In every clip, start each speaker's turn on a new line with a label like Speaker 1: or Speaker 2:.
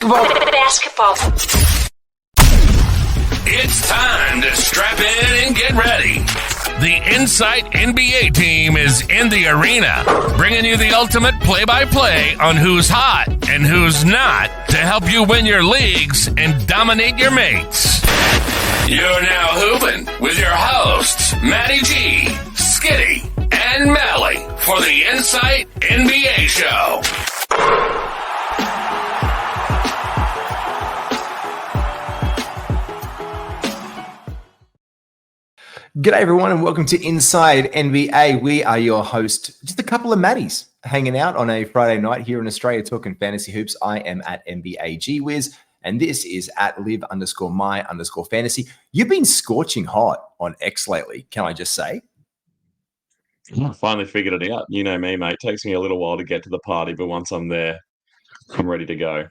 Speaker 1: Basketball.
Speaker 2: It's time to strap in and get ready. The Insight NBA team is in the arena, bringing you the ultimate play-by-play on who's hot and who's not to help you win your leagues and dominate your mates. You're now hooping with your hosts, Malley G, Skitty, and Malley for the Insight NBA show.
Speaker 3: G'day everyone and welcome to Inside NBA. We are your host, just a couple of Maddies hanging out on a Friday night here in Australia talking fantasy hoops. I am at NBA GWiz and this is at live_my_fantasy. You've been scorching hot on X lately, can I just say?
Speaker 4: I finally figured it out. You know me, mate. It takes me a little while to get to the party, but once I'm there, I'm ready to go.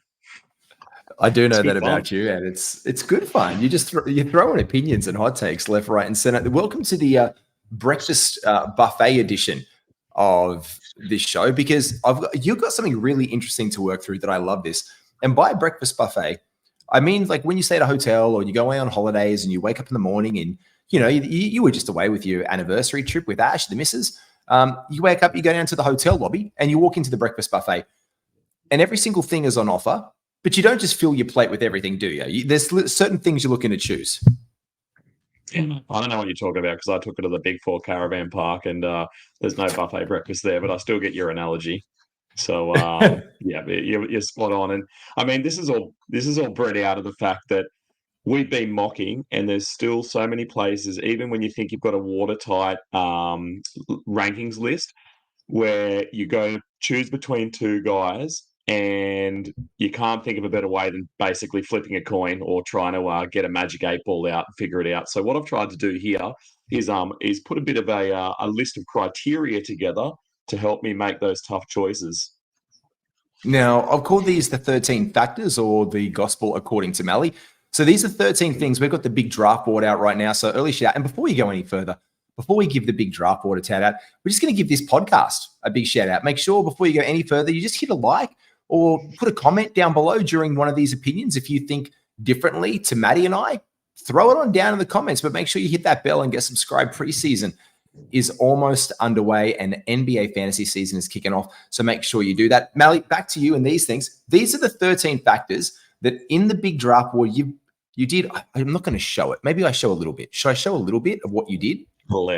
Speaker 3: I do know that about you, and it's good fun. You just you throw in opinions and hot takes left, right, and center. Welcome to the breakfast buffet edition of this show, because you've got something really interesting to work through that I love this. And by breakfast buffet, I mean like when you stay at a hotel or you go away on holidays and you wake up in the morning and you know you were just away with your anniversary trip with Ash, the missus. You wake up, you go down to the hotel lobby, and you walk into the breakfast buffet, and every single thing is on offer. But you don't just fill your plate with everything, do you? There's certain things you're looking to choose.
Speaker 4: I don't know what you're talking about because I took it to the Big Four Caravan Park and there's no buffet breakfast there, but I still get your analogy. So, yeah, you're spot on. And I mean, this is all bred out of the fact that we've been mocking and there's still so many places, even when you think you've got a watertight rankings list, where you go choose between two guys and you can't think of a better way than basically flipping a coin or trying to get a magic 8-ball out and figure it out. So what I've tried to do here is put a bit of a list of criteria together to help me make those tough choices.
Speaker 3: Now, I've called these the 13 factors or the gospel according to Malley. So these are 13 things. We've got the big draft board out right now. So early shout out. And before you go any further, before we give the big draft board a shout out, we're just going to give this podcast a big shout out. Make sure before you go any further, you just hit a like or put a comment down below during one of these opinions. If you think differently to Maddie and I, throw it on down in the comments, but make sure you hit that bell and get subscribed. Preseason is almost underway and NBA fantasy season is kicking off. So make sure you do that. Malley, back to you and these things. These are the 13 factors that in the big draft board you did. I'm not going to show it. Maybe I show a little bit. Should I show a little bit of what you did?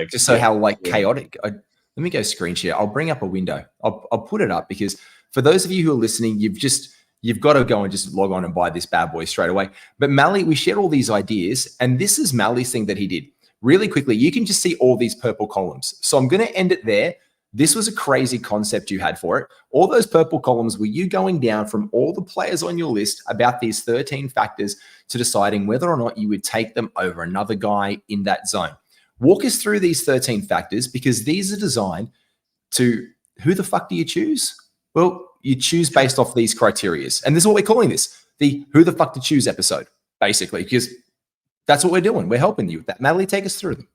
Speaker 3: Just so how chaotic. Let me go screen share. I'll bring up a window. I'll put it up because for those of you who are listening, you've got to go and just log on and buy this bad boy straight away. But Malley, we shared all these ideas, and this is Malley's thing that he did. Really quickly, you can just see all these purple columns. So I'm going to end it there. This was a crazy concept you had for it. All those purple columns were you going down from all the players on your list about these 13 factors to deciding whether or not you would take them over another guy in that zone. Walk us through these 13 factors because these are designed to who the fuck do you choose? Well, you choose based off these criteria. And this is what we're calling this, the who the fuck to choose episode, basically, because that's what we're doing. We're helping you with that. Malley, take us through them.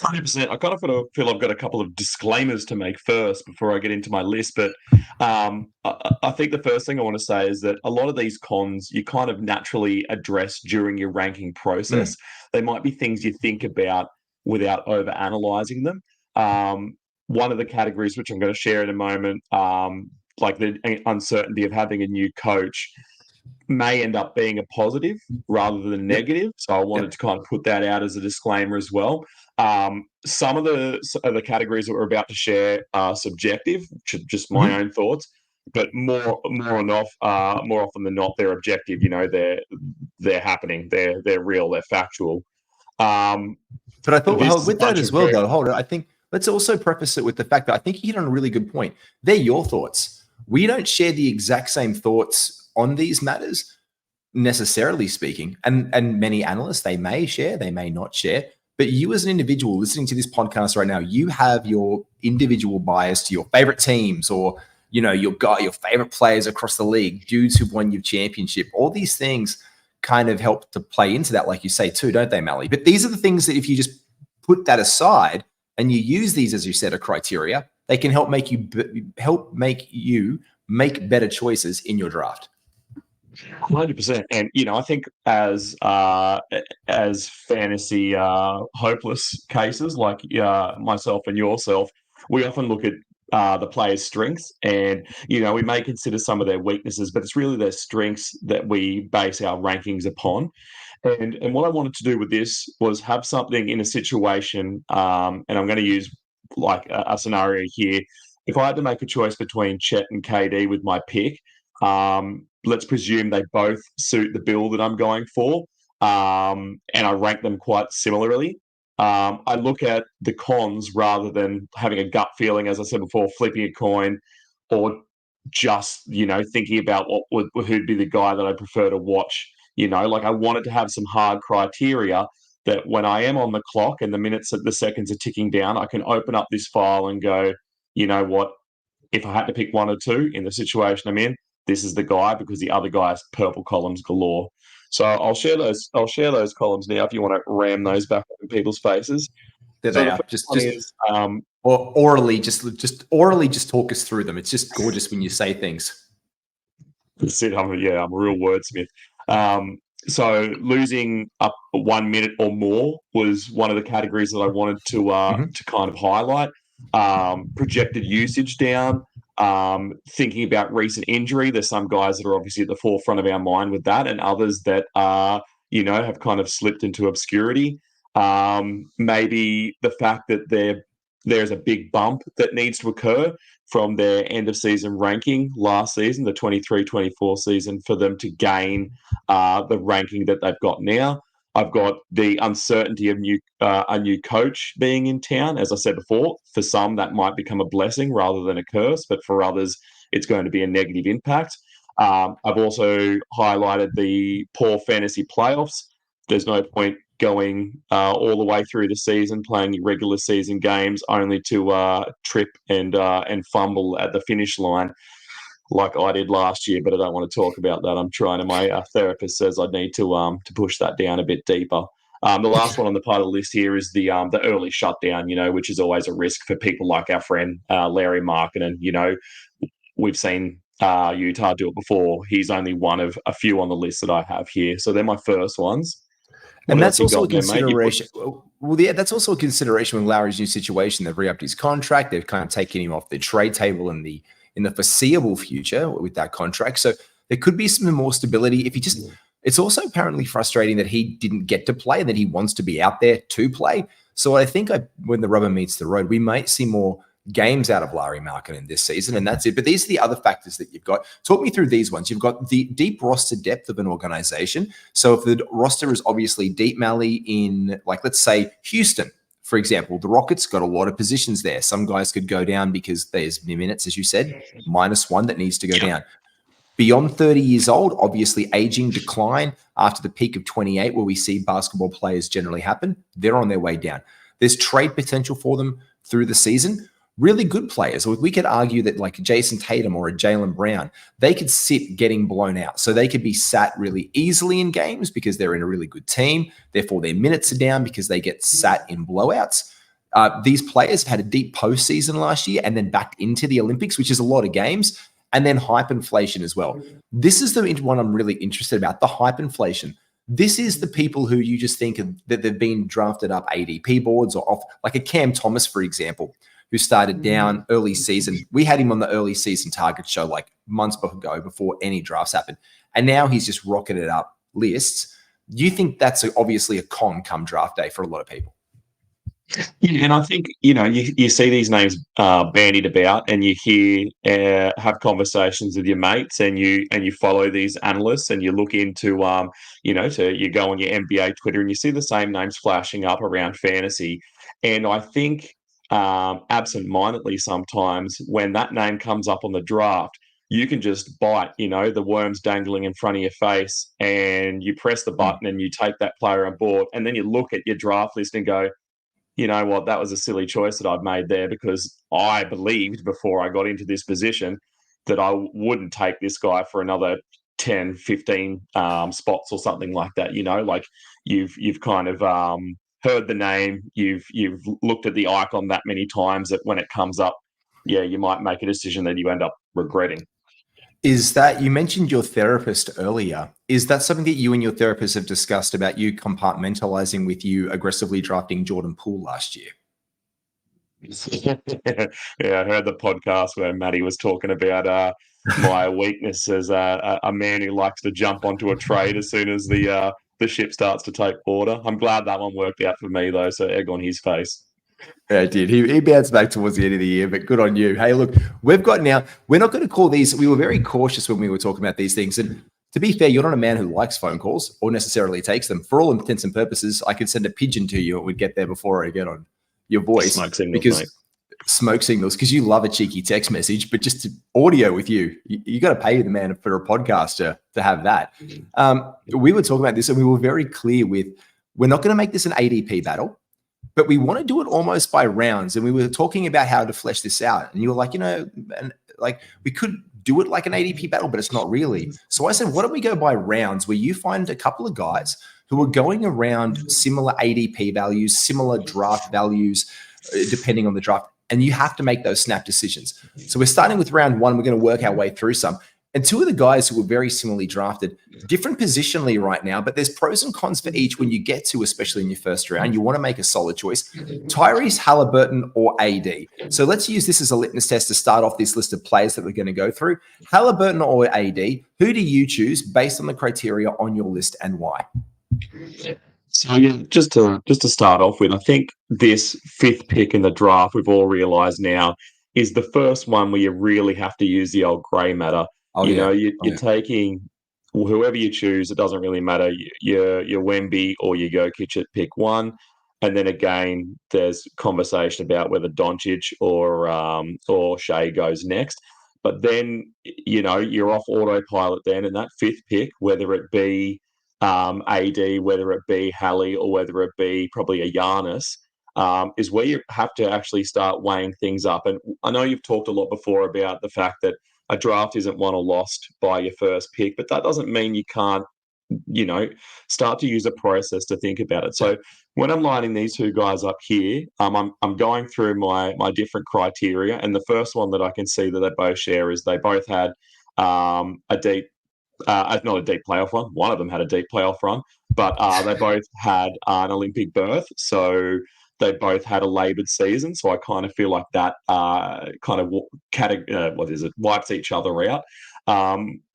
Speaker 4: 100%. I kind of feel I've got a couple of disclaimers to make first before I get into my list. But I think the first thing I want to say is that a lot of these cons you kind of naturally address during your ranking process. They might be things you think about without over-analyzing them. One of the categories, which I'm going to share in a moment, like the uncertainty of having a new coach, may end up being a positive rather than negative. So I wanted to kind of put that out as a disclaimer as well. Some of the categories that we're about to share are subjective, just my own thoughts, but more often than not, they're objective. You know, they're happening, they're real, they're factual.
Speaker 3: But I thought with that as well, though, hold on. I think let's also preface it with the fact that I think you hit on a really good point. They're your thoughts. We don't share the exact same thoughts on these matters, necessarily speaking. And many analysts, they may share, they may not share. But you as an individual listening to this podcast right now, you have your individual bias to your favorite teams or, you know, your favorite players across the league, dudes who've won your championship. All these things kind of help to play into that, like you say, too, don't they, Malley? But these are the things that if you just put that aside and you use these, as you said, a criteria, they can help make you make better choices in your draft.
Speaker 4: 100%. And I think as fantasy hopeless cases like myself and yourself, we often look at the players' strengths, and we may consider some of their weaknesses, but it's really their strengths that we base our rankings upon. And what I wanted to do with this was have something in a situation, and I'm going to use like a scenario here. If I had to make a choice between Chet and KD with my pick, let's presume they both suit the bill that I'm going for, and I rank them quite similarly. I look at the cons rather than having a gut feeling, as I said before, flipping a coin, or just thinking about who'd be the guy that I prefer to watch. Like I wanted to have some hard criteria that when I am on the clock and the seconds are ticking down, I can open up this file and go, you know what? If I had to pick one or two in the situation I'm in, this is the guy, because the other guy's purple columns galore. So I'll share those columns now if you want to ram those back in people's faces.
Speaker 3: There
Speaker 4: So
Speaker 3: they
Speaker 4: the
Speaker 3: are.
Speaker 4: first
Speaker 3: Just
Speaker 4: one is
Speaker 3: or orally, just orally, just talk us through them. It's just gorgeous when you say things.
Speaker 4: that's it. I'm a real wordsmith. So losing up 1 minute or more was one of the categories that I wanted to kind of highlight. Projected usage down. Thinking about recent injury, there's some guys that are obviously at the forefront of our mind with that, and others that are have kind of slipped into obscurity. Maybe the fact that there's a big bump that needs to occur from their end of season ranking last season, the 23-24 season, for them to gain the ranking that they've got now. I've got the uncertainty of a new coach being in town. As I said before, for some that might become a blessing rather than a curse, but for others it's going to be a negative impact. I've also highlighted the poor fantasy playoffs. There's no point going all the way through the season, playing your regular season games, only to trip and fumble at the finish line like I did last year. But I don't want to talk about that. I'm trying to. My therapist says I need to push that down a bit deeper. The last one on the part of the list here is the early shutdown, which is always a risk for people like our friend Larry Markkinen. We've seen Utah do it before. He's only one of a few on the list that I have here. So they're my first ones.
Speaker 3: And that's also a consideration. Well, yeah, that's also a consideration with Larry's new situation. They've re-upped his contract. They've kind of taken him off the trade table in the foreseeable future with that contract. So there could be some more stability if he just. It's also apparently frustrating that he didn't get to play and that he wants to be out there to play. So I think when the rubber meets the road, we might see more games out of Larry Markkinen this season, and that's it. But these are the other factors that you've got. Talk me through these ones. You've got the deep roster depth of an organization. So if the roster is obviously deep, Malley, in like, let's say Houston, for example, the Rockets got a lot of positions there. Some guys could go down because there's minutes, as you said, -1 that needs to go down. Beyond 30 years old, obviously aging, decline after the peak of 28, where we see basketball players generally happen, they're on their way down. There's trade potential for them through the season. Really good players. We could argue that like Jason Tatum or a Jaylen Brown, they could sit getting blown out. So they could be sat really easily in games because they're in a really good team. Therefore, their minutes are down because they get sat in blowouts. These players had a deep postseason last year and then backed into the Olympics, which is a lot of games, and then hype inflation as well. This is the one I'm really interested about, the hype inflation. This is the people who you just think that they've been drafted up ADP boards or off, like a Cam Thomas, for example, who started down early season. We had him on the early season target show like months ago before any drafts happened. And now he's just rocketed up lists. You think that's obviously a con come draft day for a lot of people?
Speaker 4: Yeah, and I think you see these names bandied about, and you hear have conversations with your mates, and you follow these analysts, and you look into you go on your NBA Twitter, and you see the same names flashing up around fantasy, and I think absent-mindedly sometimes when that name comes up on the draft, you can just bite, the worms dangling in front of your face, and you press the button and you take that player on board, and then you look at your draft list and go, you know what, that was a silly choice that I'd made there, because I believed before I got into this position that I wouldn't take this guy for another 10, 15 spots or something like that. Like you've kind of heard the name, you've looked at the icon that many times that when it comes up, yeah, you might make a decision that you end up regretting.
Speaker 3: Is that, you mentioned your therapist earlier? Is that something that you and your therapist have discussed about you compartmentalizing with you aggressively drafting Jordan Poole last year?
Speaker 4: Yeah, I heard the podcast where Maddie was talking about my weakness as a man who likes to jump onto a trade as soon as the ship starts to take water. I'm glad that one worked out for me though, so egg on his face.
Speaker 3: Yeah, it did. He bounced back towards the end of the year, but good on you. Hey, look, we're not going to call these, we were very cautious when we were talking about these things. And to be fair, you're not a man who likes phone calls or necessarily takes them. For all intents and purposes, I could send a pigeon to you. It would get there before I get on your voice.
Speaker 4: Smoke signals,
Speaker 3: because
Speaker 4: mate.
Speaker 3: Smoke signals, because you love a cheeky text message, but just audio with you got to pay the man for a podcaster to have that. We were talking about this and we were very clear with, we're not going to make this an ADP battle, but we want to do it almost by rounds. And we were talking about how to flesh this out. And you were like, and like we could do it like an ADP battle, but it's not really. So I said, why don't we go by rounds where you find a couple of guys who are going around similar ADP values, similar draft values, depending on the draft. And you have to make those snap decisions. So we're starting with round one. We're going to work our way through some. And two of the guys who were very similarly drafted, different positionally right now, but there's pros and cons for each when you get to, especially in your first round. You want to make a solid choice. Tyrese Halliburton or AD. So let's use this as a litmus test to start off this list of players that we're going to go through. Halliburton or AD, who do you choose based on the criteria on your list and why?
Speaker 4: So yeah, just to start off with, I think this fifth pick in the draft, we've all realised now, is the first one where you really have to use the old grey matter. You're taking whoever you choose. It doesn't really matter. You're Wemby or you go Kitch at pick one, and then again, there's conversation about whether Doncic or Shea goes next. But then you're off autopilot then, and that fifth pick, whether it be AD, whether it be Hallie or whether it be probably a Giannis, is where you have to actually start weighing things up. And I know you've talked a lot before about the fact that a draft isn't won or lost by your first pick, but that doesn't mean you can't, start to use a process to think about it. So when I'm lining these two guys up here, I'm going through my different criteria, and the first one that I can see that they both share is they both had a deep. Not a deep playoff run. One of them had a deep playoff run, but they both had an Olympic berth. So they both had a laboured season. So I kind of feel like that wipes each other out.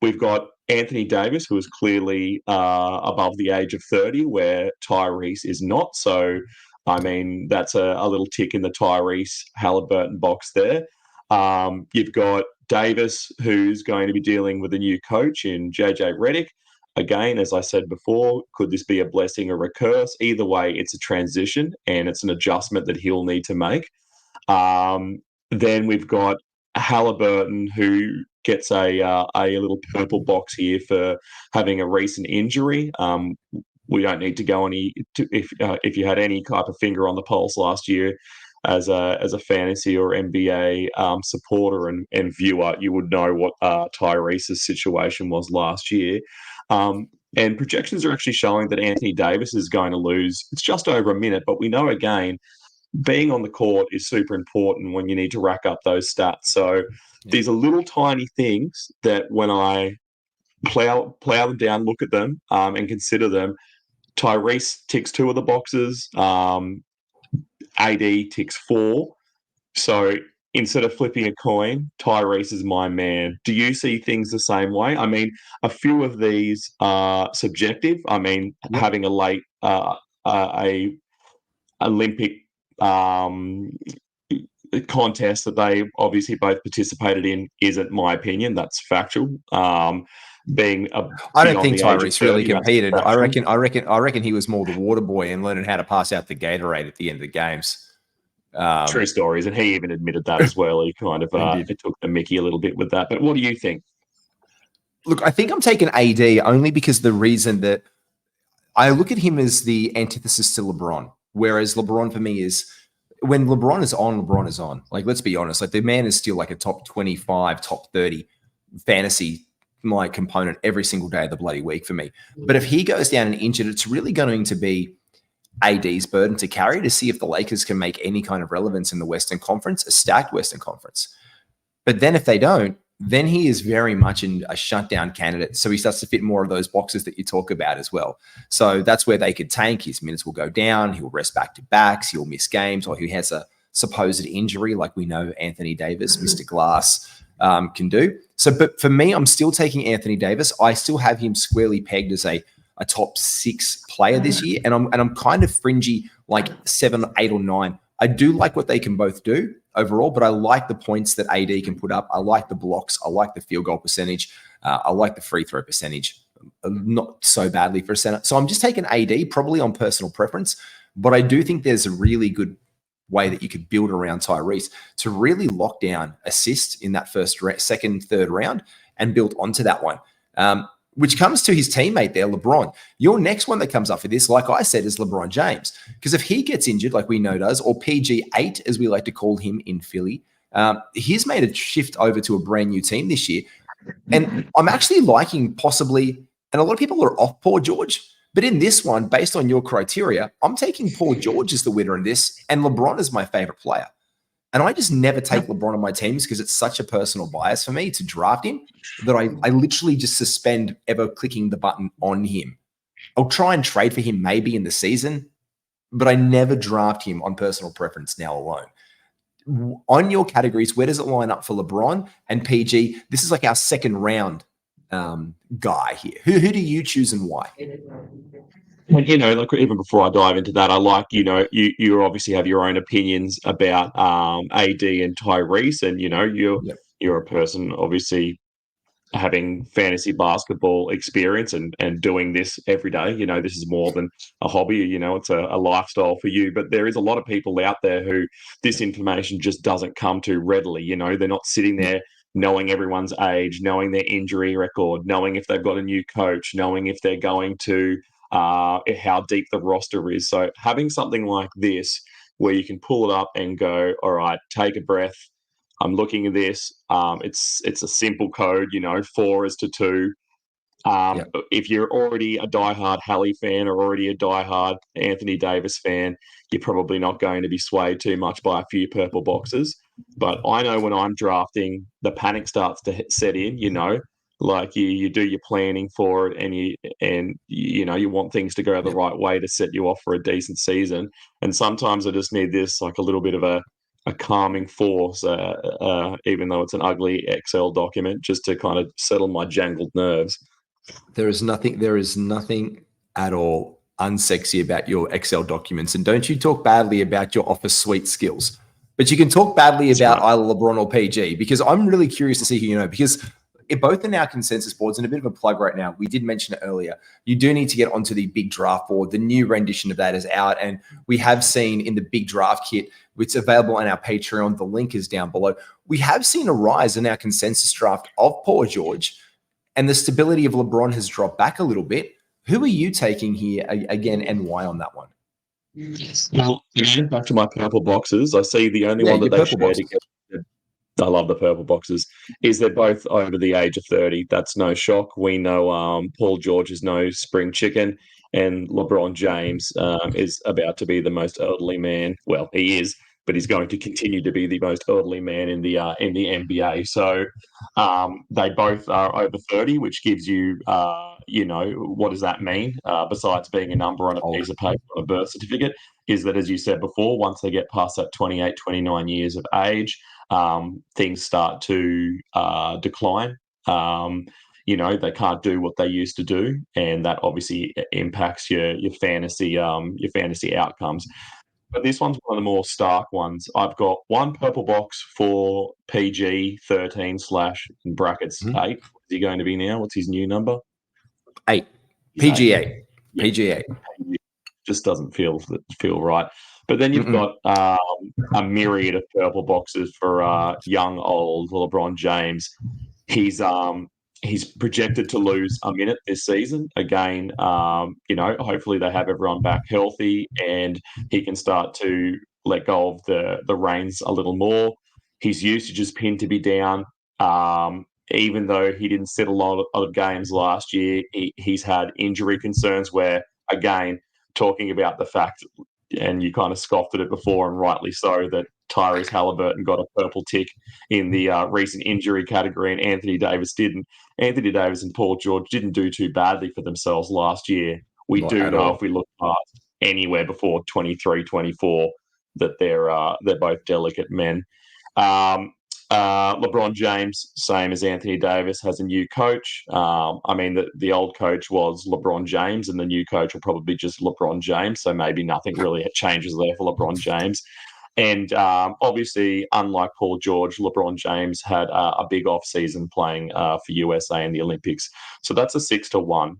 Speaker 4: We've got Anthony Davis, who is clearly above the age of 30, where Tyrese is not. So, I mean, that's a little tick in the Tyrese Halliburton box there. You've got Davis, who's going to be dealing with a new coach in JJ Redick. Again, as I said before, could this be a blessing or a curse? Either way, it's a transition and it's an adjustment that he'll need to make. Then we've got Halliburton, who gets a little purple box here for having a recent injury. We don't need to go if you had any type of finger on the pulse last year as a fantasy or NBA supporter and viewer, you would know what Tyrese's situation was last year. And projections are actually showing that Anthony Davis is going to lose. It's just over a minute, but we know, again, being on the court is super important when you need to rack up those stats. So these are little tiny things that when I plow them down, look at them and consider them, Tyrese ticks 2 of the boxes. AD ticks 4. So instead of flipping a coin, Tyrese is my man. Do you see things the same way? I mean, a few of these are subjective. I mean, having a late Olympic contest that they obviously both participated in isn't my opinion. That's factual. I
Speaker 3: don't think Tyrese really competed. I reckon he was more the water boy and learning how to pass out the Gatorade at the end of the games.
Speaker 4: True stories, and he even admitted that as well. He kind of it took the mickey a little bit with that. But what do you think?
Speaker 3: Look, I think I'm taking AD only because the reason that I look at him as the antithesis to LeBron, whereas LeBron for me is when LeBron is on, LeBron is on. Like, let's be honest, like the man is still like a top 25, top 30 fantasy component every single day of the bloody week for me. But if he goes down and injured, it's really going to be AD's burden to carry to see if the Lakers can make any kind of relevance in the Western Conference, a stacked Western Conference. But then if they don't, then he is very much in a shutdown candidate. So he starts to fit more of those boxes that you talk about as well. So that's where they could tank. His minutes will go down. He'll rest back-to-backs. He'll miss games, or he has a supposed injury like we know Anthony Davis, Mr. Glass, can do. So, but for me, I'm still taking Anthony Davis. I still have him squarely pegged as a top 6 player this year. And I'm kind of fringy, like 7, 8, or 9. I do like what they can both do overall, but I like the points that AD can put up. I like the blocks. I like the field goal percentage. I like the free throw percentage, not so badly for a center. So I'm just taking AD probably on personal preference, but I do think there's a really good way that you could build around Tyrese to really lock down assists in that second, third round and build onto that one. Which comes to his teammate there, LeBron. Your next one that comes up for this, like I said, is LeBron James. Because if he gets injured, like we know does, or PG8, as we like to call him in Philly, he's made a shift over to a brand new team this year. And I'm actually liking possibly, and a lot of people are off Paul George, but in this one, based on your criteria, I'm taking Paul George as the winner in this, and LeBron is my favorite player. And I just never take LeBron on my teams because it's such a personal bias for me to draft him that I literally just suspend ever clicking the button on him. I'll try and trade for him maybe in the season, but I never draft him on personal preference now alone. On your categories, where does it line up for LeBron and PG? This is like our second round guy here. Who do you choose and why?
Speaker 4: Well, like even before I dive into that, I like, you obviously have your own opinions about AD and Tyrese, and you're a person obviously having fantasy basketball experience and doing this every day. This is more than a hobby. It's a lifestyle for you. But there is a lot of people out there who this information just doesn't come to readily. They're not sitting there knowing everyone's age, knowing their injury record, knowing if they've got a new coach, knowing if they're going to how deep the roster is. So having something like this where you can pull it up and go, all right, take a breath. I'm looking at this. It's a simple code, 4 is to 2. If you're already a diehard Hallie fan or already a diehard Anthony Davis fan, you're probably not going to be swayed too much by a few purple boxes. But I know when I'm drafting, the panic starts to set in. Like you do your planning for it, and you want things to go the right way to set you off for a decent season. And sometimes I just need this, like a little bit of a calming force, even though it's an ugly Excel document, just to kind of settle my jangled nerves.
Speaker 3: There is nothing at all unsexy about your Excel documents. And don't you talk badly about your Office suite skills. But you can talk badly about either LeBron or PG, because I'm really curious to see who you know, because both in our consensus boards, and a bit of a plug right now, we did mention it earlier, you do need to get onto the big draft board. The new rendition of that is out, and we have seen in the big draft kit, which is available on our Patreon, the link is down below, we have seen a rise in our consensus draft of Paul George, and the stability of LeBron has dropped back a little bit. Who are you taking here again, and why on that one?
Speaker 4: Well, again, back to my purple boxes, I see the only one that they shared together. I love the purple boxes, is they're both over the age of 30. That's no shock. We know Paul George is no spring chicken, and LeBron James is about to be the most elderly man. Well, he is, but he's going to continue to be the most elderly man in the NBA. So they both are over 30, which gives you, what does that mean? Besides being a number on a piece of paper on a birth certificate, is that, as you said before, once they get past that 28, 29 years of age, things start to decline. They can't do what they used to do, and that obviously impacts your fantasy outcomes. But this one's one of the more stark ones. I've got one purple box for PG 13 / in brackets 8. What's he going to be now? What's his new number?
Speaker 3: 8. PG 8. PG 8.
Speaker 4: Just doesn't feel right. But then you've got a myriad of purple boxes for young, old LeBron James. He's projected to lose a minute this season. Again, hopefully they have everyone back healthy and he can start to let go of the reins a little more. His usage is pinned to be down. Even though he didn't sit a lot of games last year, he's had injury concerns where, again, talking about the fact and you kind of scoffed at it before, and rightly so, that Tyrese Halliburton got a purple tick in the recent injury category, and Anthony Davis didn't. Anthony Davis and Paul George didn't do too badly for themselves last year. We
Speaker 3: Not
Speaker 4: do
Speaker 3: at
Speaker 4: know
Speaker 3: all.
Speaker 4: if we look past anywhere before 23, 24, that they're both delicate men. LeBron James, same as Anthony Davis, has a new coach. I mean, the old coach was LeBron James, and the new coach will probably be just LeBron James. So maybe nothing really changes there for LeBron James. And obviously, unlike Paul George, LeBron James had a big off season playing for USA in the Olympics. So that's a 6-1.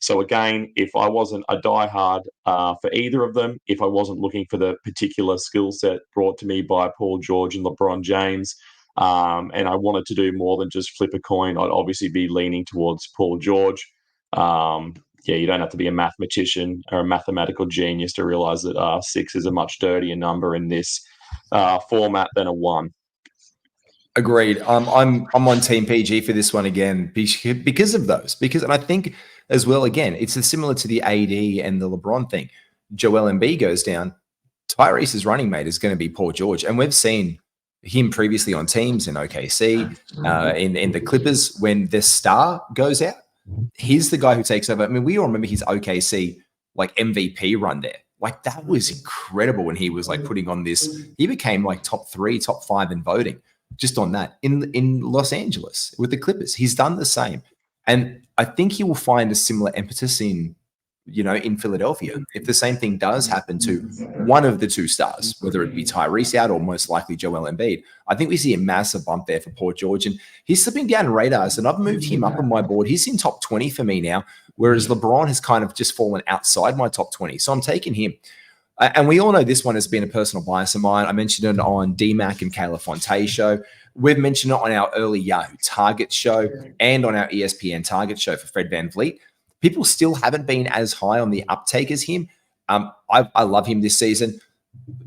Speaker 4: So again, if I wasn't a diehard for either of them, if I wasn't looking for the particular skill set brought to me by Paul George and LeBron James, and I wanted to do more than just flip a coin, I'd obviously be leaning towards Paul George. Yeah, you don't have to be a mathematician or a mathematical genius to realize that 6 is a much dirtier number in this format than a 1.
Speaker 3: Agreed. I'm on Team PG for this one again because of those. And I think as well, again, it's similar to the AD and the LeBron thing. Joel Embiid goes down. Tyrese's running mate is going to be Paul George, and we've seen him previously on teams in OKC, in the Clippers. When the star goes out, he's the guy who takes over. I mean, we all remember his OKC like MVP run there. Like that was incredible when he was like putting on this. He became like top 3, top 5 in voting. Just on that in Los Angeles with the Clippers. He's done the same. And I think he will find a similar impetus in Philadelphia. If the same thing does happen to one of the two stars, whether it be Tyrese out or most likely Joel Embiid, I think we see a massive bump there for Paul George. And he's slipping down radars, and I've moved him up on my board. He's in top 20 for me now, whereas LeBron has kind of just fallen outside my top 20. So I'm taking him. And we all know this one has been a personal bias of mine. I mentioned it on DMAC and Kayla Fonte show. We've mentioned it on our early Yahoo Target show and on our ESPN Target show for Fred VanVleet. People still haven't been as high on the uptake as him. I love him this season.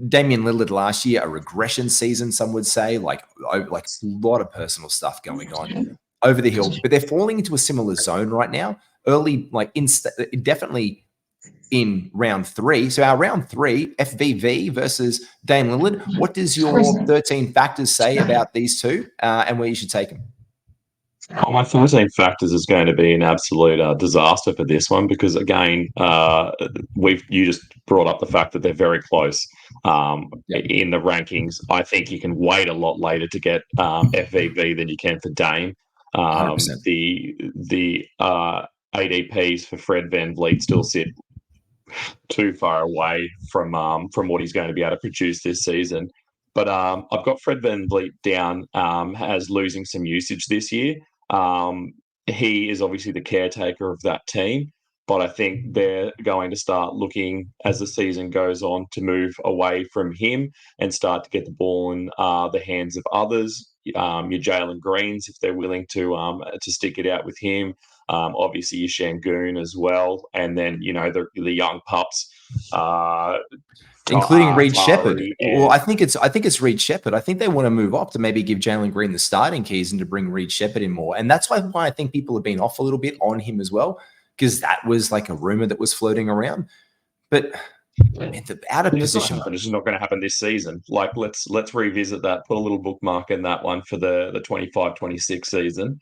Speaker 3: Damian Lillard last year, a regression season, some would say, like a lot of personal stuff going on over the hill. But they're falling into a similar zone right now. Early, definitely in round 3. So our round 3, FVV versus Dame Lillard. What does your 13 factors say about these two and where you should take them?
Speaker 4: Oh, my 13 factors is going to be an absolute disaster for this one because, again, you just brought up the fact that they're very close in the rankings. I think you can wait a lot later to get FVV than you can for Dame.
Speaker 3: 100%.
Speaker 4: The ADPs for Fred VanVleet still sit too far away from what he's going to be able to produce this season. But I've got Fred VanVleet down as losing some usage this year. He is obviously the caretaker of that team, but I think they're going to start looking as the season goes on to move away from him and start to get the ball in the hands of others. Your Jalen Greens, if they're willing to stick it out with him. Obviously, your Şengün as well, and then the young pups,
Speaker 3: including Reed Shepherd.
Speaker 4: And...
Speaker 3: Well, I think it's Reed Shepherd. I think they want to move up to maybe give Jalen Green the starting keys and to bring Reed Shepherd in more, and that's why I think people have been off a little bit on him as well, because that was like a rumor that was floating around. But the out of position,
Speaker 4: it's just not going to happen this season. Like let's revisit that. Put a little bookmark in that one for the 25-26 season.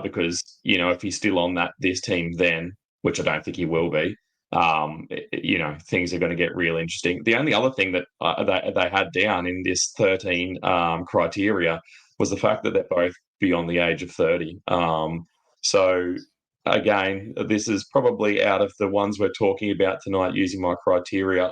Speaker 4: Because if he's still on this team then, which I don't think he will be, things are going to get real interesting. The only other thing that they had down in this 13 criteria was the fact that they're both beyond the age of 30. So again, this is probably out of the ones we're talking about tonight using my criteria.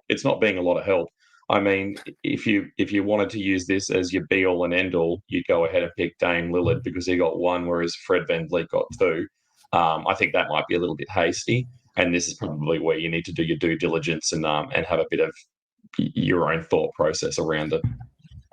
Speaker 4: It's not being a lot of help. I mean, if you wanted to use this as your be-all and end-all, you'd go ahead and pick Dame Lillard because he got 1, whereas Fred VanVleet got 2. I think that might be a little bit hasty, and this is probably where you need to do your due diligence and have a bit of your own thought process around it.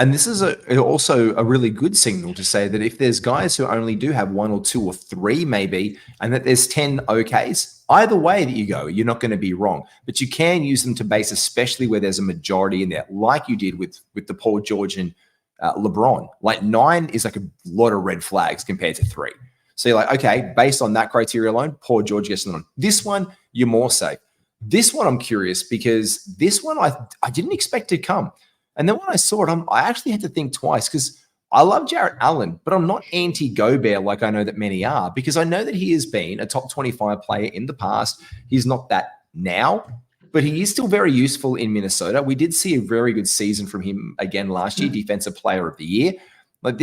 Speaker 3: And this is also a really good signal to say that if there's guys who only do have 1 or 2 or 3 maybe, and that there's 10 okays, either way that you go, you're not going to be wrong. But you can use them to base, especially where there's a majority in there, like you did with the Paul George and LeBron. Like 9 is like a lot of red flags compared to 3. So you're like, okay, based on that criteria alone, Paul George gets on. This one, you're more safe. This one I'm curious because this one I didn't expect to come. And then when I saw it, I actually had to think twice because I love Jarrett Allen, but I'm not anti-Gobert like I know that many are, because I know that he has been a top 25 player in the past. He's not that now, but he is still very useful in Minnesota. We did see a very good season from him again last year, Defensive Player of the Year. Like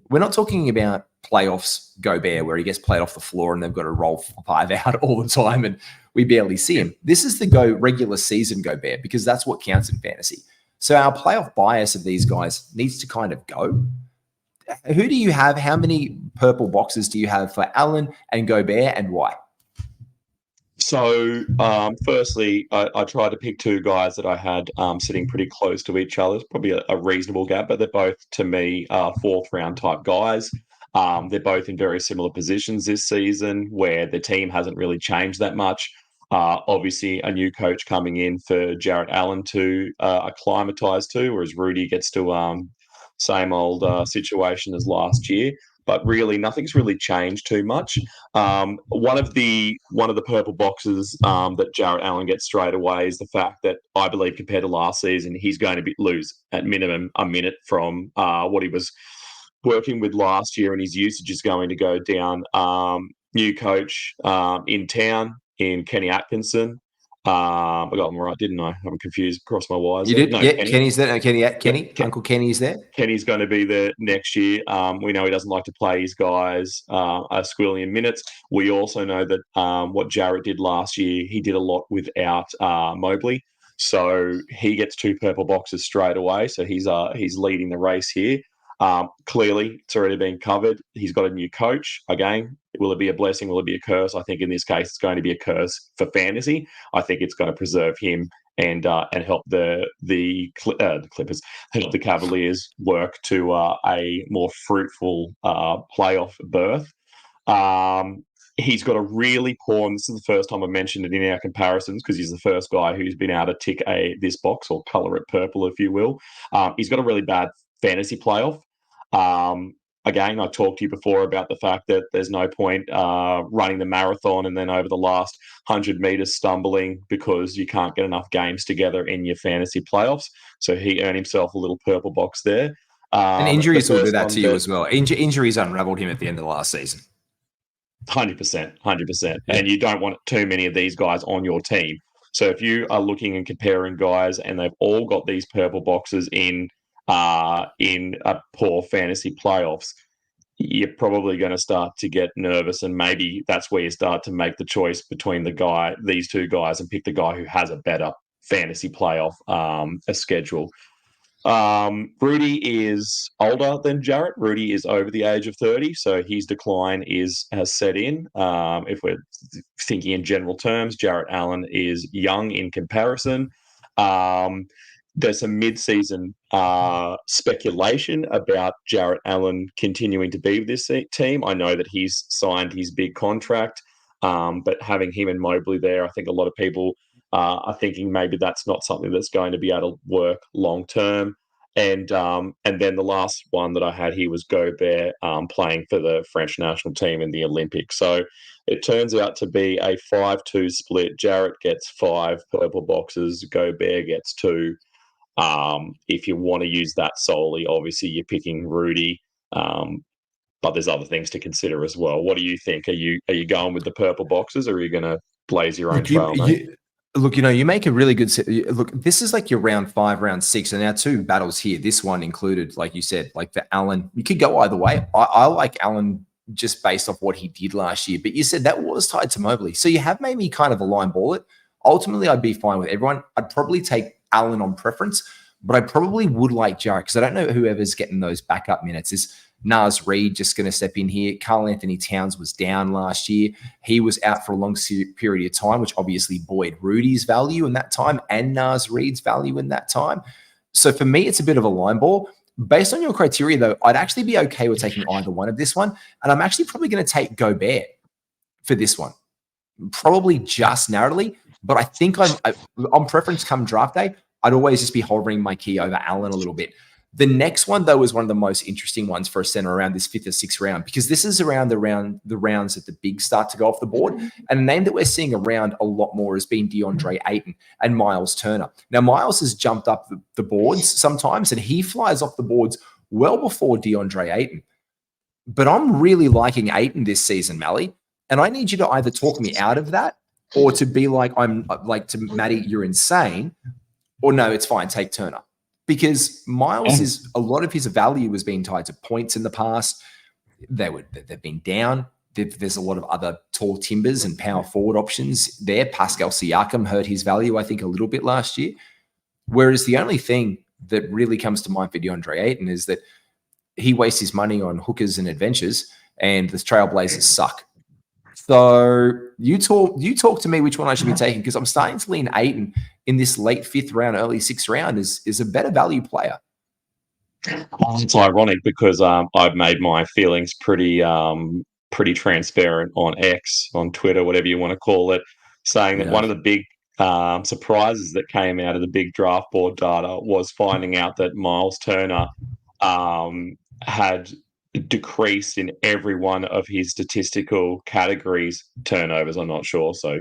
Speaker 3: we're not talking about playoffs Gobert where he gets played off the floor and they've got to roll 5 out all the time and we barely see him. This is the regular season Gobert because that's what counts in fantasy. So our playoff bias of these guys needs to kind of go. Who do you have? How many purple boxes do you have for Allen and Gobert, and why?
Speaker 4: So, firstly, I tried to pick two guys that I had sitting pretty close to each other. It's probably a reasonable gap, but they're both, to me, fourth round type guys. They're both in very similar positions this season where the team hasn't really changed that much. Obviously, a new coach coming in for Jarrett Allen to acclimatise to, whereas Rudy gets to same old situation as last year. But really, nothing's really changed too much. One of the purple boxes that Jarrett Allen gets straight away is the fact that I believe compared to last season, he's going to lose at minimum a minute from what he was working with last year, and his usage is going to go down. New coach in town in Kenny Atkinson. I got him right, didn't I? I'm confused. Crossed my wires.
Speaker 3: You did?
Speaker 4: No,
Speaker 3: Yeah,
Speaker 4: Kenny.
Speaker 3: Kenny's there. Kenny. Uncle Kenny's there.
Speaker 4: Kenny's going to be there next year. We know he doesn't like to play his guys a squillion minutes. We also know that what Jarrett did last year, he did a lot without Mobley. So he gets 2 purple boxes straight away. So he's leading the race here. Clearly, it's already been covered. He's got a new coach. Again, will it be a blessing? Will it be a curse? I think in this case, it's going to be a curse for fantasy. I think it's going to preserve him and help the Clippers, help the Cavaliers work to a more fruitful playoff berth. He's got a really poor, and this is the first time I mentioned it in our comparisons because he's the first guy who's been able to tick this box or color it purple, if you will. He's got a really bad fantasy playoff. Again, I talked to you before about the fact that there's no point running the marathon and then over the last 100 meters stumbling because you can't get enough games together in your fantasy playoffs. So he earned himself a little purple box there.
Speaker 3: And injuries will do that to you as well. Injuries unraveled him at the end of the last season.
Speaker 4: 100%. Yeah. And you don't want too many of these guys on your team. So if you are looking and comparing guys and they've all got these purple boxes in a poor fantasy playoffs, you're probably going to start to get nervous, and maybe that's where you start to make the choice between these two guys and pick the guy who has a better fantasy playoff schedule. Rudy is older than Jarrett. Rudy is over the age of 30, so his decline has set in. If we're thinking in general terms, Jarrett Allen is young in comparison. There's some mid-season speculation about Jarrett Allen continuing to be with this team. I know that he's signed his big contract, but having him and Mobley there, I think a lot of people are thinking maybe that's not something that's going to be able to work long-term. And then the last one that I had here was Gobert playing for the French national team in the Olympics. So it turns out to be a 5-2 split. Jarrett gets 5 purple boxes. Gobert gets 2. If you want to use that solely, obviously you're picking Rudy, but there's other things to consider as well. What do you think? Are you going with the purple boxes, or are you going to blaze your own trail, mate?
Speaker 3: Look, you make a really good look. This is like your round 5, round 6, and our 2 battles here. This one included, like you said, like for Allen, you could go either way. I like Allen just based off what he did last year, but you said that was tied to Mobley, so you have made me kind of a line ball it. Ultimately, I'd be fine with everyone. I'd probably take Allen on preference, but I probably would like Jarrett because I don't know whoever's getting those backup minutes. Is Naz Reid just going to step in here? Karl Anthony Towns was down last year. He was out for a long period of time, which obviously buoyed Rudy's value in that time and Naz Reid's value in that time. So for me, it's a bit of a line ball. Based on your criteria, though, I'd actually be okay with taking either one of this one. And I'm actually probably going to take Gobert for this one. Probably just narrowly, but I think on preference come draft day, I'd always just be hovering my key over Allen a little bit. The next one, though, is one of the most interesting ones for a center around this 5th or 6th round, because this is around the rounds that the bigs start to go off the board. And a name that we're seeing around a lot more has been DeAndre Ayton and Miles Turner. Now, Miles has jumped up the boards sometimes, and he flies off the boards well before DeAndre Ayton. But I'm really liking Ayton this season, Mally. And I need you to either talk me out of that, or to be like, to Maddie, you're insane, or no, it's fine, take Turner. Because Miles is, a lot of his value has been tied to points in the past. They've been down. There's a lot of other tall timbers and power forward options there. Pascal Siakam hurt his value, I think, a little bit last year. Whereas the only thing that really comes to mind for DeAndre Ayton is that he wastes his money on hookers and adventures, and the Trailblazers suck. So you talk to me which one I should be taking, because I'm starting to lean Ayton in this late 5th round, early 6th round is a better value player.
Speaker 4: It's ironic because I've made my feelings pretty transparent on X, on Twitter, whatever you want to call it, saying that one of the big surprises that came out of the big draft board data was finding out that Miles Turner had decreased in every one of his statistical categories. Turnovers, I'm not sure, so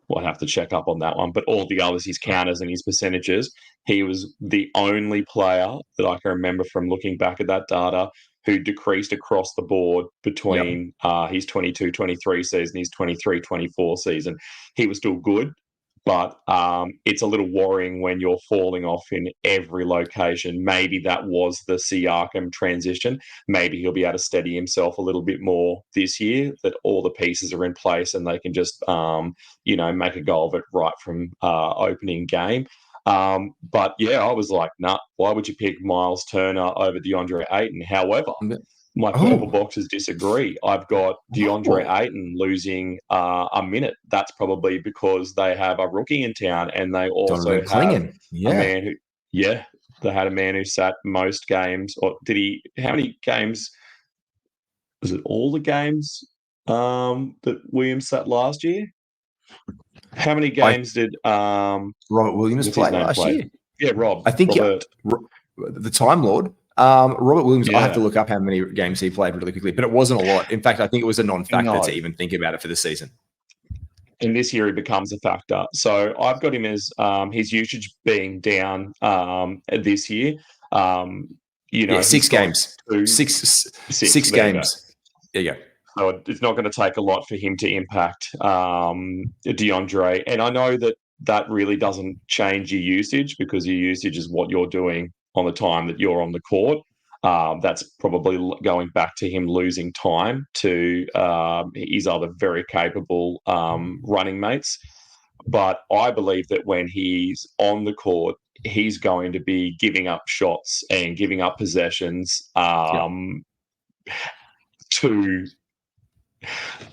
Speaker 4: we'll have to check up on that one. But all the others, his counters and his percentages, he was the only player that I can remember from looking back at that data who decreased across the board between his 22-23 season, his 23-24 season. He was still good, but it's a little worrying when you're falling off in every location. Maybe that was the Siakam transition. Maybe he'll be able to steady himself a little bit more this year, that all the pieces are in place and they can just, make a go of it right from opening game. But yeah, I was like, nah, why would you pick Miles Turner over DeAndre Ayton? However, my purple boxes disagree. I've got DeAndre Ayton losing a minute. That's probably because they have a rookie in town, and they also have a man who, they had a man who sat most games. Or did he? How many games? Was it all the games that Williams sat last year? How many games did
Speaker 3: Robert Williams play last year?
Speaker 4: Yeah,
Speaker 3: I think the Time Lord. Robert Williams, I have to look up how many games he played really quickly, but it wasn't a lot. In fact, I think it was a non-factor to even think about it for the season.
Speaker 4: And this year he becomes a factor. So I've got him as his usage being down this year.
Speaker 3: 6 games. Six games. There you go.
Speaker 4: So it's not going to take a lot for him to impact DeAndre. And I know that really doesn't change your usage, because your usage is what you're doing on the time that you're on the court. That's probably going back to him losing time to his other very capable running mates. But I believe that when he's on the court, he's going to be giving up shots and giving up possessions to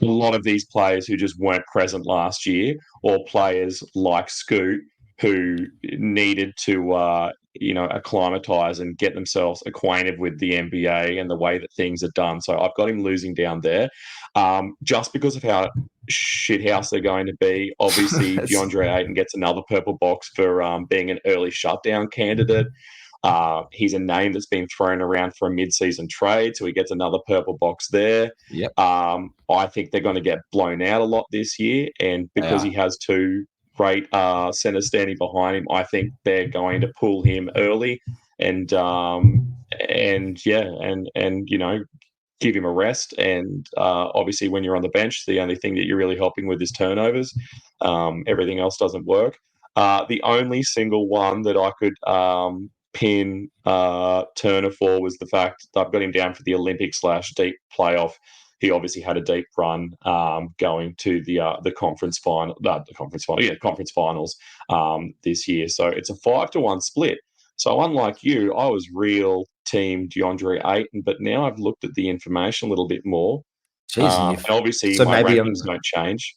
Speaker 4: a lot of these players who just weren't present last year, or players like Scoot who needed to, acclimatise and get themselves acquainted with the NBA and the way that things are done. So I've got him losing down there, just because of how shithouse they're going to be. Obviously, DeAndre Ayton gets another purple box for being an early shutdown candidate. He's a name that's been thrown around for a mid-season trade, so he gets another purple box there.
Speaker 3: Yep.
Speaker 4: I think they're going to get blown out a lot this year, and because he has two great centers standing behind him, I think they're going to pull him early and give him a rest. And obviously, when you're on the bench, the only thing that you're really helping with is turnovers. Everything else doesn't work. The only single one that I could pin Turner for was the fact that I've got him down for the Olympic/deep playoff. He obviously had a deep run going to the conference finals this year. So it's a 5-1 split. So unlike you, I was real team DeAndre Ayton, but now I've looked at the information a little bit more. And obviously, my rankings don't change.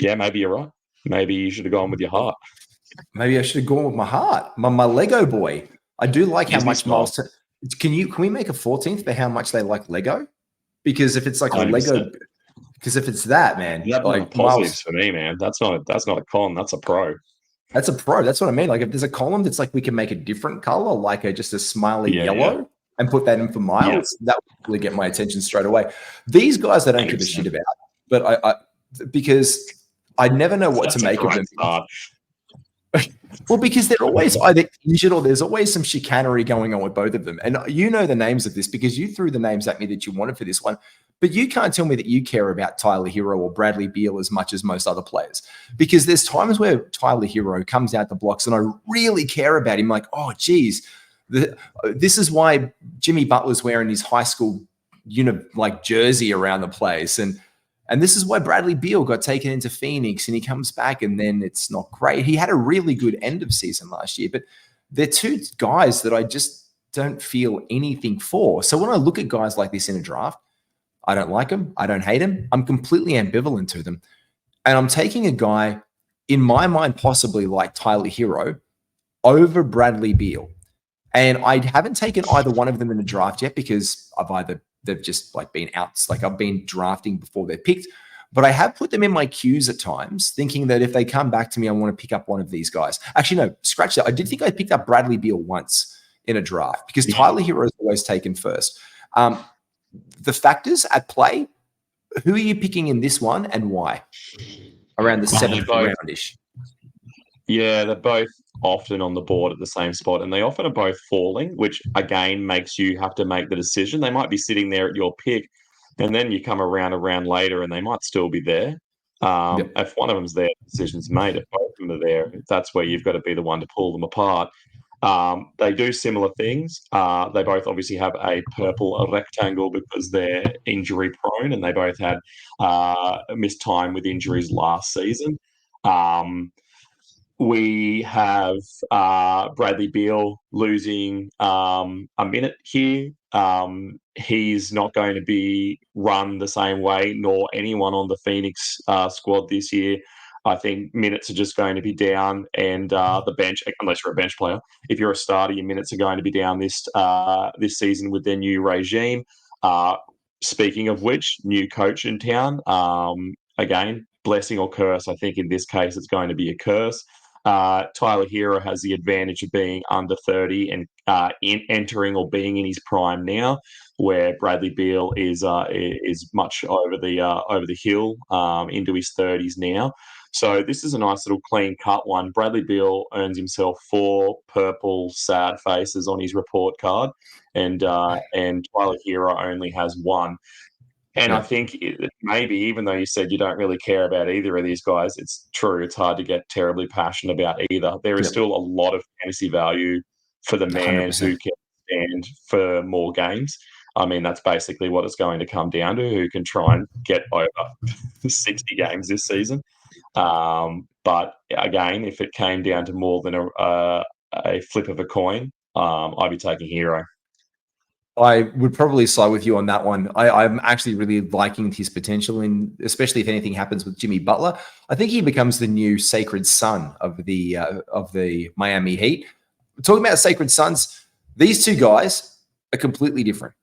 Speaker 4: Yeah, maybe you're right. Maybe you should have gone with your heart.
Speaker 3: Maybe I should have gone with my heart. My Lego boy. I do like how much Miles. Can we make a 14th for how much they like Lego? Because if it's like 100%. A Lego, because if it's that, man,
Speaker 4: that's like positives for me, man. That's not a con. That's a pro.
Speaker 3: That's a pro. That's what I mean. Like if there's a column that's like we can make a different color, like just a smiley yellow, and put that in for Miles, that would really get my attention straight away. These guys I don't give a shit about, but I because I never know what to make of them. Well, because they're always either injured or there's always some chicanery going on with both of them. And you know the names of this because you threw the names at me that you wanted for this one. But you can't tell me that you care about Tyler Hero or Bradley Beal as much as most other players. Because there's times where Tyler Hero comes out the blocks and I really care about him. Like, oh, geez, this is why Jimmy Butler's wearing his high school jersey around the place. And this is why Bradley Beal got taken into Phoenix and he comes back and then it's not great. He had a really good end of season last year, but they're two guys that I just don't feel anything for. So when I look at guys like this in a draft, I don't like them. I don't hate them. I'm completely ambivalent to them. And I'm taking a guy, in my mind, possibly like Tyler Hero over Bradley Beal. And I haven't taken either one of them in the draft yet because they've just been out. Like I've been drafting before they're picked, but I have put them in my queues at times thinking that if they come back to me, I want to pick up one of these guys. Actually, no, scratch that. I did think I picked up Bradley Beal once in a draft because Tyler Hero is always taken first. The factors at play, who are you picking in this one and why? Around the 7th roundish.
Speaker 4: Yeah, they're both often on the board at the same spot, and they often are both falling, which again makes you have to make the decision. They might be sitting there at your pick, and then you come around later, and they might still be there. If one of them's there, the decision's made. If both of them are there, that's where you've got to be the one to pull them apart. They do similar things. They both obviously have a purple rectangle because they're injury prone, and they both had missed time with injuries last season. We have Bradley Beal losing a minute here. He's not going to be run the same way, nor anyone on the Phoenix squad this year. I think minutes are just going to be down, and the bench, unless you're a bench player, if you're a starter, your minutes are going to be down this season with their new regime. Speaking of which, new coach in town. Again, blessing or curse. I think in this case, it's going to be a curse. Tyler Hero has the advantage of being under 30 and entering or being in his prime now, where Bradley Beal is much over the hill into his 30s now. So this is a nice little clean cut one. Bradley Beal earns himself 4 purple sad faces on his report card, and Tyler Hero only has 1. And I think maybe, even though you said you don't really care about either of these guys, it's true. It's hard to get terribly passionate about either. There is still a lot of fantasy value for the man 100%. Who can stand for more games. I mean, that's basically what it's going to come down to, who can try and get over 60 games this season. But again, if it came down to more than a flip of a coin, I'd be taking Hero.
Speaker 3: I would probably side with you on that one. I'm actually really liking his potential, and especially if anything happens with Jimmy Butler, I think he becomes the new sacred son of the Miami Heat. Talking about sacred sons, these two guys are completely different.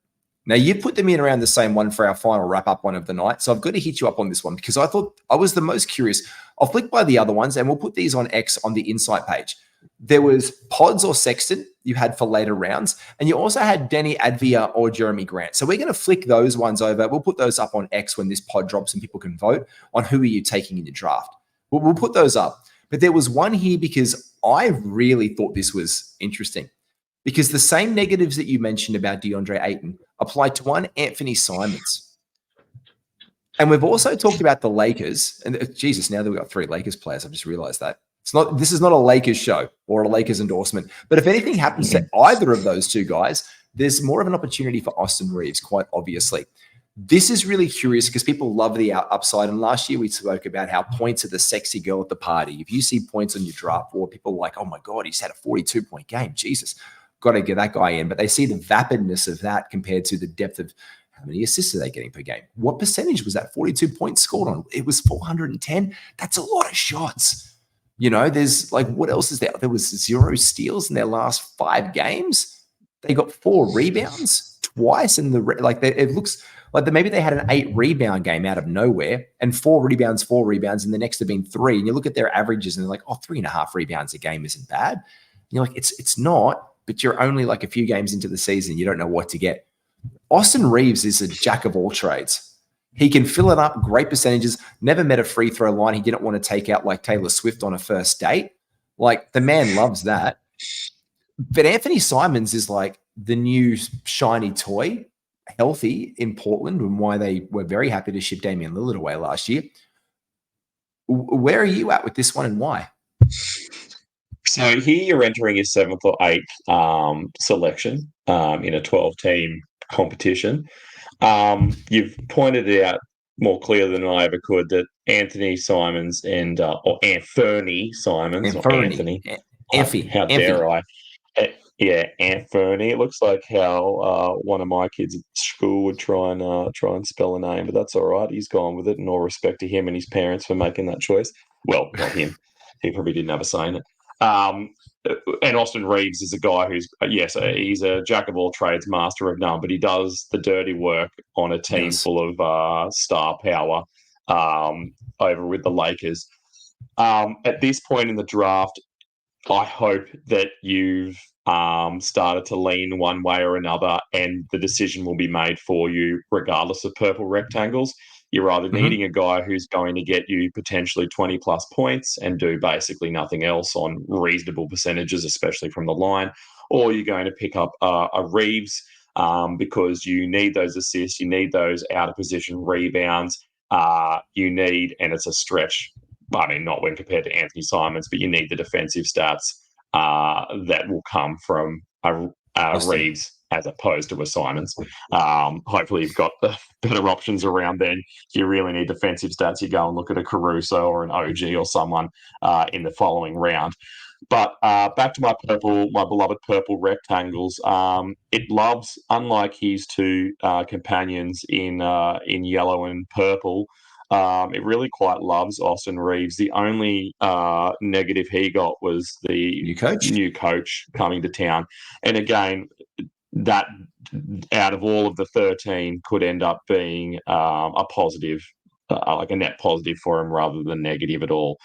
Speaker 3: Now, you put them in around the same one for our final wrap-up one of the night, so I've got to hit you up on this one because I thought I was the most curious. I'll flick by the other ones, and we'll put these on X on the Insight page. There was Pods or Sexton you had for later rounds, and you also had Denny Advia or Jeremy Grant. So we're going to flick those ones over. We'll put those up on X when this pod drops and people can vote on who are you taking in your draft. We'll put those up. But there was one here because I really thought this was interesting because the same negatives that you mentioned about DeAndre Ayton applied to one Anthony Simons. And we've also talked about the Lakers. And Jesus, now that we've got 3 Lakers players, I've just realized that. This is not a Lakers show or a Lakers endorsement. But if anything happens to either of those two guys, there's more of an opportunity for Austin Reeves, quite obviously. This is really curious because people love the upside. And last year we spoke about how points are the sexy girl at the party. If you see points on your draft board, people are like, oh my God, he's had a 42-point game. Jesus, got to get that guy in. But they see the vapidness of that compared to the depth of how many assists are they getting per game? What percentage was that 42 points scored on? It was 410. That's a lot of shots. You know, there's what else is there? There was 0 steals in their last 5 games. They got 4 rebounds twice. And it looks Like maybe they had an 8 rebound game out of nowhere and 4 rebounds, and the next have been 3. And you look at their averages and they're like, oh, 3.5 rebounds a game isn't bad. And you're like, it's not, but you're only like a few games into the season. You don't know what to get. Austin Reeves is a jack of all trades. He can fill it up, great percentages, never met a free throw line he didn't want to take out like Taylor Swift on a first date. Like the man loves that. But Anthony Simons is like the new shiny toy, healthy in Portland, and why they were very happy to ship Damian Lillard away last year. Where are you at with this one and why?
Speaker 4: So here you're entering your 7th or 8th selection in a 12-team competition. You've pointed it out more clear than I ever could that Anthony Simons and or Anthony Simons or Anthony. How dare I? Yeah, Anthony. It looks like how one of my kids at school would try and spell a name, but that's all right. He's gone with it, and all respect to him and his parents for making that choice. Well, not him. He probably didn't have a say in it. And Austin Reeves is a guy who's, yes, he's a jack of all trades, master of none, but he does the dirty work on a team full of star power over with the Lakers. At this point in the draft, I hope that you've started to lean one way or another, and the decision will be made for you regardless of purple rectangles. You're either needing a guy who's going to get you potentially 20-plus points and do basically nothing else on reasonable percentages, especially from the line, or you're going to pick up a Reeves because you need those assists, you need those out-of-position rebounds, you need, and it's a stretch, I mean, not when compared to Anthony Simons, but you need the defensive stats that will come from Reeves as opposed to a Simons. Hopefully you've got the better options around then. If you really need defensive stats, you go and look at a Caruso or an OG or someone in the following round. But back to my beloved purple rectangles. It loves, unlike his 2 companions in yellow and purple, it really quite loves Austin Reeves. The only negative he got was the new coach coming to town. And again, that out of all of the 13 could end up being a positive, like a net positive for him rather than negative at all.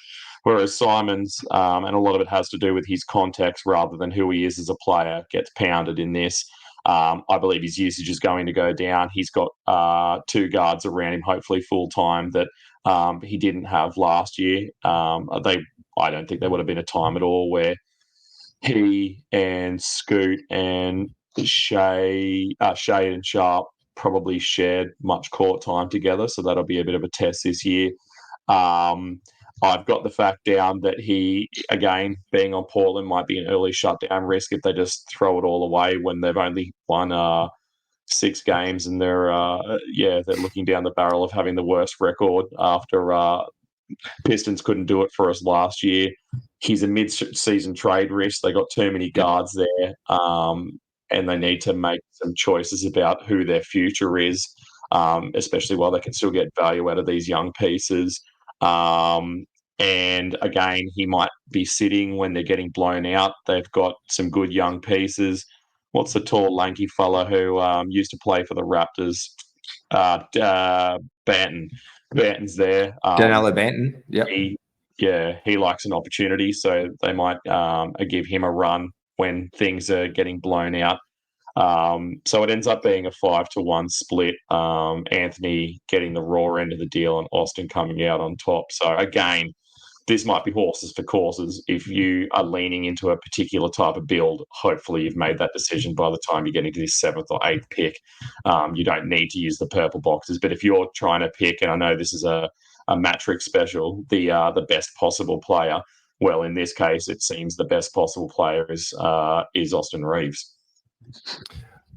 Speaker 4: Whereas Simons, and a lot of it has to do with his context rather than who he is as a player, gets pounded in this. I believe his usage is going to go down. He's got 2 guards around him, hopefully full-time, that he didn't have last year. I don't think there would have been a time at all where he and Scoot and Shea and Sharp probably shared much court time together, so that'll be a bit of a test this year. I've got the fact down that he, again, being on Portland, might be an early shutdown risk if they just throw it all away when they've only won 6 games and they're looking down the barrel of having the worst record after Pistons couldn't do it for us last year. He's a mid-season trade risk. They got too many guards there, and they need to make some choices about who their future is, especially while they can still get value out of these young pieces. And again, he might be sitting when they're getting blown out. They've got some good young pieces. What's the tall, lanky fella who used to play for the Raptors? Banton. Banton's there.
Speaker 3: Danilo Banton.
Speaker 4: He likes an opportunity, so they might give him a run when things are getting blown out. So it ends up being a 5-1 split. Anthony getting the raw end of the deal and Austin coming out on top. So again, this might be horses for courses. If you are leaning into a particular type of build, hopefully you've made that decision by the time you get into this 7th or 8th pick. You don't need to use the purple boxes. But if you're trying to pick, and I know this is a matrix special, the best possible player, well, in this case, it seems the best possible player is Austin Reeves.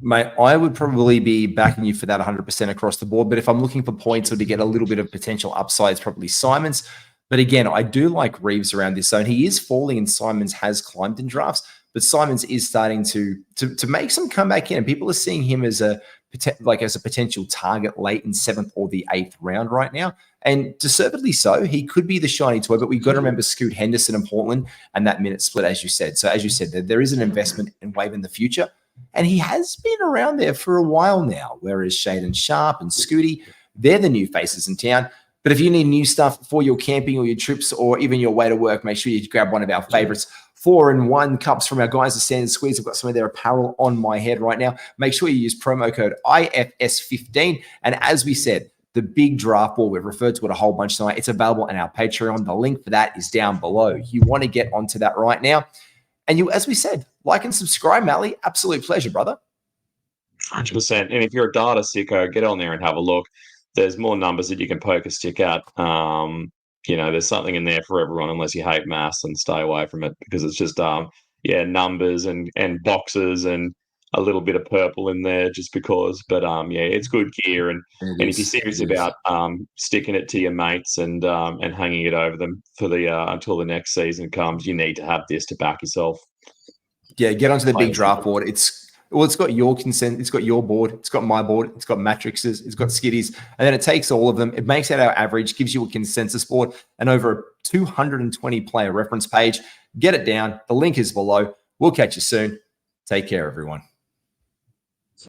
Speaker 3: Mate, I would probably be backing you for that 100% across the board. But if I'm looking for points or to get a little bit of potential upside, it's probably Simons. But again, I do like Reeves around this zone. He is falling and Simons has climbed in drafts, but Simons is starting to make some comeback in, and people are seeing him as a potential target late in 7th or the 8th round right now. And deservedly so. He could be the shiny toy, but we've got to remember Scoot Henderson in Portland and that minute split, as you said. So as you said, there is an investment in Wave in the future. And he has been around there for a while now, whereas Shaden Sharp and Scooty, they're the new faces in town. But if you need new stuff for your camping or your trips or even your way to work, make sure you grab one of our favorites. 4-in-1 cups from our guys at Sand Squeeze. I've got some of their apparel on my head right now. Make sure you use promo code IFS15. And as we said, the big draft ball, we've referred to it a whole bunch tonight. It's available on our Patreon. The link for that is down below. You want to get onto that right now. And you, as we said, like and subscribe, Malley. Absolute pleasure, brother.
Speaker 4: 100%. And if you're a data sicko, get on there and have a look. There's more numbers that you can poke a stick at. There's something in there for everyone, unless you hate maths and stay away from it, because it's just numbers and boxes and a little bit of purple in there just because. But it's good gear, and if you're serious about sticking it to your mates and hanging it over them for the until the next season comes, you need to have this to back yourself.
Speaker 3: Yeah, get onto the big draft board. It's got your consent, it's got your board, it's got my board, it's got matrices, it's got skiddies, and then it takes all of them. It makes out our average, gives you a consensus board, and over a 220 player reference page. Get it down. The link is below. We'll catch you soon. Take care, everyone.